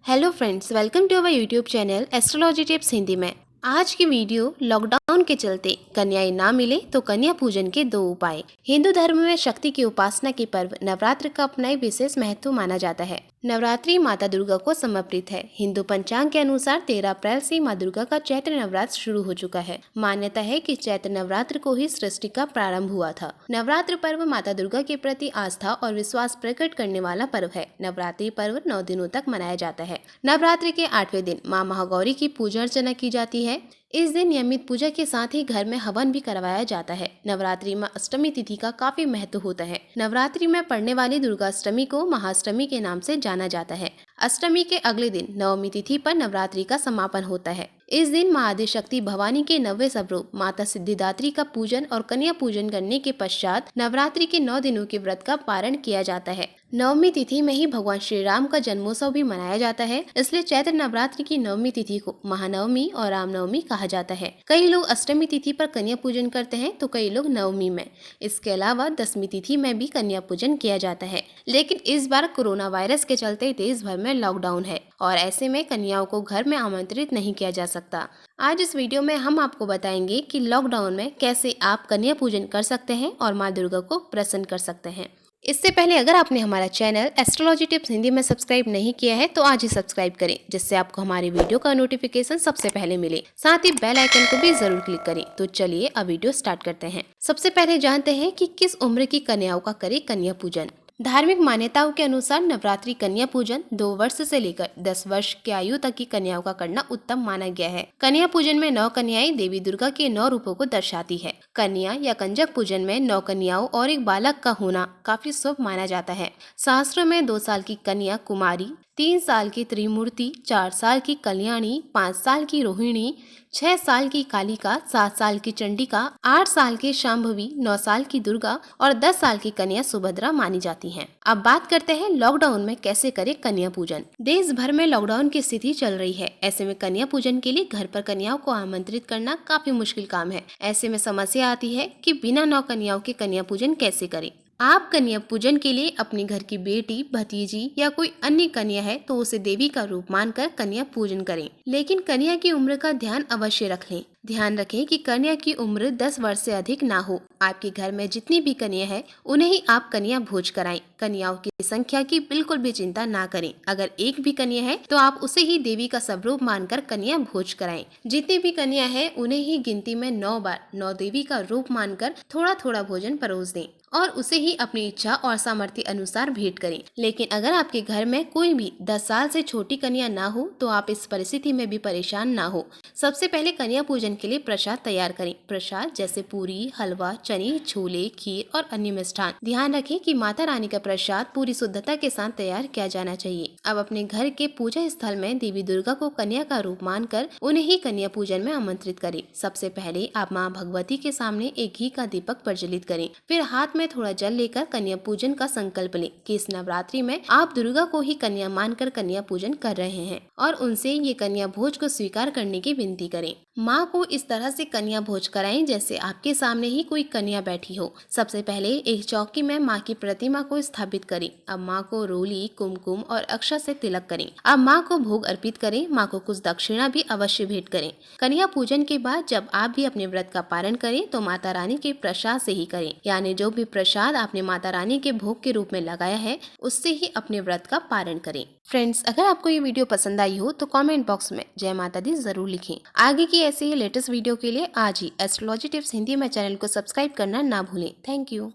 Hello friends, welcome to our YouTube channel astrology tips Hindi में। आज की वीडियो लॉकडाउन के चलते कन्याएं ना मिले तो कन्या पूजन के 2 उपाय। हिंदू धर्म में शक्ति की उपासना के पर्व नवरात्र का अपना विशेष महत्व माना जाता है। नवरात्रि माता दुर्गा को समर्पित है। हिंदू पंचांग के अनुसार 13 अप्रैल से माँ दुर्गा का चैत्र नवरात्र शुरू हो चुका है। मान्यता है कि चैत्र नवरात्र को ही सृष्टि का प्रारंभ हुआ था। नवरात्र पर्व माता दुर्गा के प्रति आस्था और विश्वास प्रकट करने वाला पर्व है। नवरात्रि पर्व 9 दिनों तक मनाया जाता है। नवरात्रि के 8वें दिन माँ महागौरी की पूजा अर्चना की जाती है। इस दिन नियमित पूजा के साथ ही घर में हवन भी करवाया जाता है। नवरात्रि में अष्टमी तिथि का काफी महत्व होता है। नवरात्रि में पड़ने वाली दुर्गा अष्टमी को महाअष्टमी के नाम से जाना जाता है। अष्टमी के अगले दिन नवमी तिथि पर नवरात्रि का समापन होता है। इस दिन माँ आदिशक्ति भवानी के 9वें स्वरूप माता सिद्धिदात्री का पूजन और कन्या पूजन करने के पश्चात नवरात्रि के 9 दिनों के व्रत का पारण किया जाता है। नवमी तिथि में ही भगवान श्री राम का जन्मोत्सव भी मनाया जाता है, इसलिए चैत्र नवरात्रि की 9वीं तिथि को महानवमी और रामनवमी कहा जाता है। कई लोग अष्टमी तिथि पर कन्या पूजन करते हैं तो कई लोग नवमी में। इसके अलावा 10वीं तिथि में भी कन्या पूजन किया जाता है। लेकिन इस बार कोरोना वायरस के चलते देश भर में लॉकडाउन है और ऐसे में कन्याओं को घर में आमंत्रित नहीं किया जा सकता। आज इस वीडियो में हम आपको बताएंगे कि लॉकडाउन में कैसे आप कन्या पूजन कर सकते हैं और माँ दुर्गा को प्रसन्न कर सकते हैं। इससे पहले अगर आपने हमारा चैनल एस्ट्रोलॉजी टिप्स हिंदी में सब्सक्राइब नहीं किया है तो आज ही सब्सक्राइब करें, जिससे आपको हमारी वीडियो का नोटिफिकेशन सबसे पहले मिले। साथ ही बेल आइकन को भी जरूर क्लिक करें। तो चलिए अब वीडियो स्टार्ट करते हैं। सबसे पहले जानते हैं कि किस उम्र की कन्याओं का करें कन्या पूजन। धार्मिक मान्यताओं के अनुसार नवरात्रि कन्या पूजन 2 वर्ष से लेकर 10 वर्ष की आयु तक की कन्याओं का करना उत्तम माना गया है। कन्या पूजन में 9 कन्याएं देवी दुर्गा के 9 रूपों को दर्शाती है। कन्या या कंजक पूजन में 9 कन्याओं और एक बालक का होना काफी शुभ माना जाता है। शास्त्रों में 2 साल की कन्या कुमारी, 3 साल की त्रिमूर्ति, 4 साल की कल्याणी, 5 साल की रोहिणी, 6 साल की कालिका, 7 साल की चंडिका, 8 साल की शांभवी, 9 साल की दुर्गा और 10 साल की कन्या सुभद्रा मानी जाती हैं। अब बात करते हैं लॉकडाउन में कैसे करें कन्या पूजन। देश भर में लॉकडाउन की स्थिति चल रही है। ऐसे में कन्या पूजन के लिए घर पर कन्याओं को आमंत्रित करना काफी मुश्किल काम है। ऐसे में समस्या आती है कि बिना 9 कन्याओं के कन्या पूजन कैसे करें। आप कन्या पूजन के लिए अपने घर की बेटी, भतीजी या कोई अन्य कन्या है तो उसे देवी का रूप मानकर कन्या पूजन करें। लेकिन कन्या की उम्र का ध्यान अवश्य रख लें। ध्यान रखें कि कन्या की उम्र 10 वर्ष से अधिक ना हो। आपके घर में जितनी भी कन्या है उन्हें ही आप कन्या भोज कराएं। कन्याओं की संख्या की बिल्कुल भी चिंता ना करें। अगर एक भी कन्या है तो आप उसे ही देवी का स्वरूप मानकर कन्या भोज कराएं। जितनी भी कन्या है उन्हें ही गिनती में 9 बार 9 देवी का रूप मानकर थोड़ा थोड़ा भोजन परोस दें और उसे ही अपनी इच्छा और सामर्थ्य अनुसार भेंट करें। लेकिन अगर आपके घर में कोई भी 10 साल से छोटी कन्या ना हो तो आप इस परिस्थिति में भी परेशान ना हो। सबसे पहले कन्या पूजन के लिए प्रसाद तैयार करें। प्रसाद जैसे पूरी, हलवा, चने, छोले, खीर और अन्य मिष्ठान। ध्यान रखें कि माता रानी का प्रसाद पूरी शुद्धता के साथ तैयार किया जाना चाहिए। अब अपने घर के पूजा स्थल में देवी दुर्गा को कन्या का रूप मानकर उन्हें ही कन्या पूजन में आमंत्रित करें। सबसे पहले आप माँ भगवती के सामने एक घी का दीपक प्रज्वलित करें। फिर हाथ में थोड़ा जल लेकर कन्या पूजन का संकल्प लें कि इस नवरात्रि में आप दुर्गा को ही कन्या मानकर कन्या पूजन कर रहे हैं और उनसे ये कन्या भोज को स्वीकार करने की विनती करें। माँ को इस तरह से कन्या भोज कराएं जैसे आपके सामने ही कोई कन्या बैठी हो। सबसे पहले एक चौकी में माँ की प्रतिमा को स्थापित करें। अब माँ को रोली, कुमकुम और अक्षत से तिलक करें। अब माँ को भोग अर्पित करें। माँ को कुछ दक्षिणा भी अवश्य भेंट करें। कन्या पूजन के बाद जब आप भी अपने व्रत का पालन करें तो माता रानी के प्रसाद से ही करें, यानी जो भी प्रसाद आपने माता रानी के भोग के रूप में लगाया है उससे ही अपने व्रत का पालन करें। फ्रेंड्स, अगर आपको ये वीडियो पसंद आई हो तो कमेंट बॉक्स में जय माता दी जरूर लिखें। आगे की ऐसे ही लेटेस्ट वीडियो के लिए आज ही एस्ट्रोलॉजी टिप्स हिंदी में चैनल को सब्सक्राइब करना ना भूलें। Thank you.